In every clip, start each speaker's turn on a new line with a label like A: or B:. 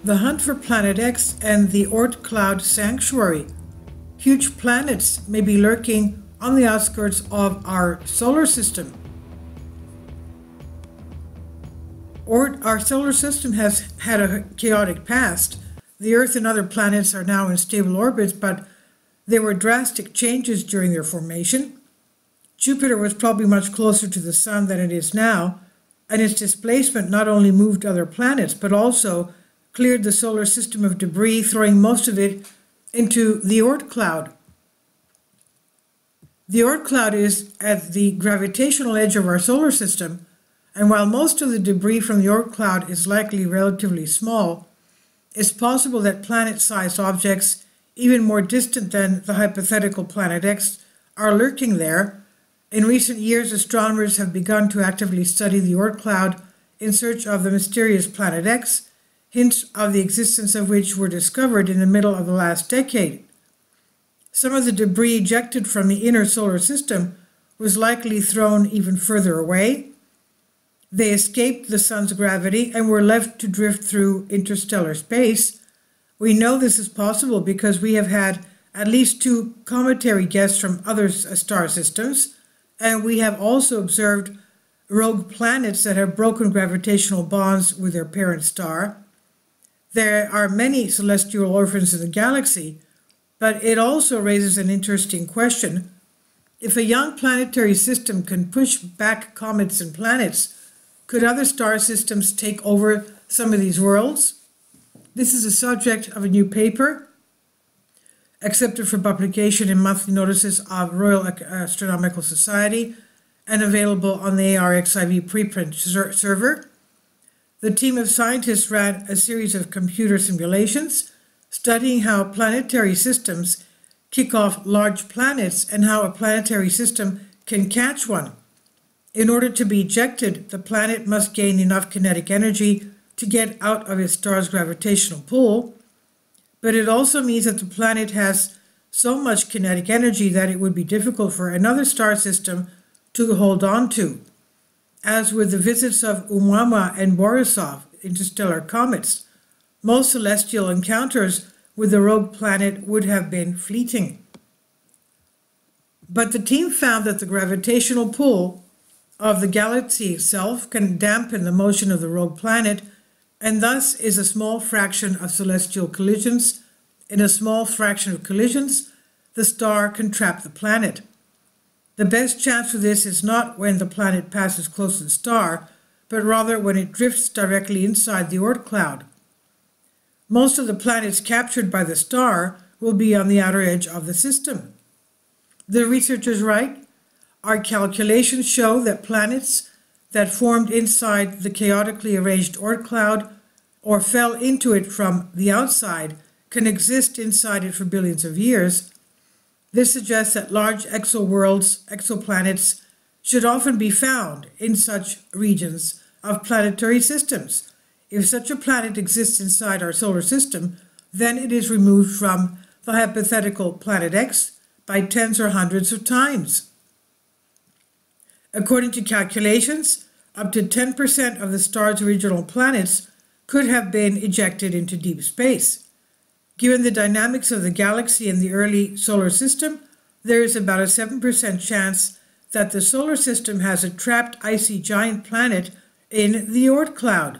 A: The Hunt for Planet X and the Oort Cloud Sanctuary. Huge planets may be lurking on the outskirts of our solar system. Oort, our solar system has had a chaotic past. The Earth and other planets are now in stable orbits, but there were drastic changes during their formation. Jupiter was probably much closer to the Sun than it is now, and its displacement not only moved other planets, but also cleared the solar system of debris, throwing most of it into the Oort cloud. The Oort cloud is at the gravitational edge of our solar system, and while most of the debris from the Oort cloud is likely relatively small, it's possible that planet-sized objects, even more distant than the hypothetical Planet X, are lurking there. In recent years, astronomers have begun to actively study the Oort cloud in search of the mysterious Planet X, hints of the existence of which were discovered in the middle of the last decade. Some of the debris ejected from the inner solar system was likely thrown even further away. They escaped the sun's gravity and were left to drift through interstellar space. We know this is possible because we have had at least 2 cometary guests from other star systems, and we have also observed rogue planets that have broken gravitational bonds with their parent star. There are many celestial orphans in the galaxy, but it also raises an interesting question. If a young planetary system can push back comets and planets, could other star systems take over some of these worlds? This is the subject of a new paper accepted for publication in monthly notices of Royal Astronomical Society and available on the ARXIV preprint server. The team of scientists ran a series of computer simulations studying how planetary systems kick off large planets and how a planetary system can catch one. In order to be ejected, the planet must gain enough kinetic energy to get out of its star's gravitational pull, but it also means that the planet has so much kinetic energy that it would be difficult for another star system to hold on to. As with the visits of Oumuamua and Borisov, interstellar comets, most celestial encounters with the rogue planet would have been fleeting. But the team found that the gravitational pull of the galaxy itself can dampen the motion of the rogue planet, and thus is a small fraction of celestial collisions. In a small fraction of collisions, the star can trap the planet. The best chance for this is not when the planet passes close to the star, but rather when it drifts directly inside the Oort cloud. Most of the planets captured by the star will be on the outer edge of the system. The researchers write, "Our calculations show that planets that formed inside the chaotically arranged Oort cloud or fell into it from the outside can exist inside it for billions of years. This suggests that large exoplanets, should often be found in such regions of planetary systems. If such a planet exists inside our solar system, then it is removed from the hypothetical Planet X by tens or hundreds of times." According to calculations, up to 10% of the star's original planets could have been ejected into deep space. Given the dynamics of the galaxy in the early solar system, there is about a 7% chance that the solar system has a trapped icy giant planet in the Oort cloud.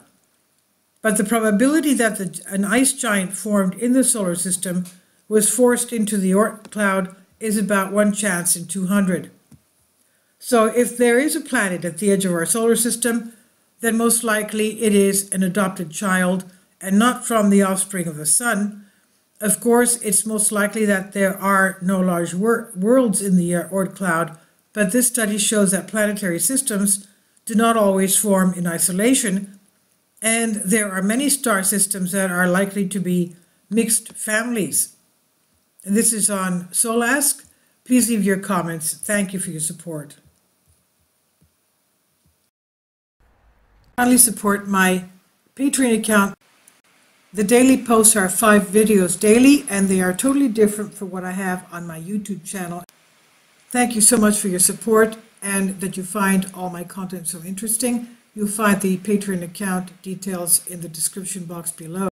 A: But the probability that an ice giant formed in the solar system was forced into the Oort cloud is about 1 chance in 200. So if there is a planet at the edge of our solar system, then most likely it is an adopted child and not from the offspring of the Sun. Of course, it's most likely that there are no large worlds in the Oort cloud, but this study shows that planetary systems do not always form in isolation, and there are many star systems that are likely to be mixed families. And this is on SolarAsk. Please leave your comments. Thank you for your support. Kindly support my Patreon account. The daily posts are 5 videos daily, and they are totally different from what I have on my YouTube channel. Thank you so much for your support and that you find all my content so interesting. You'll find the Patreon account details in the description box below.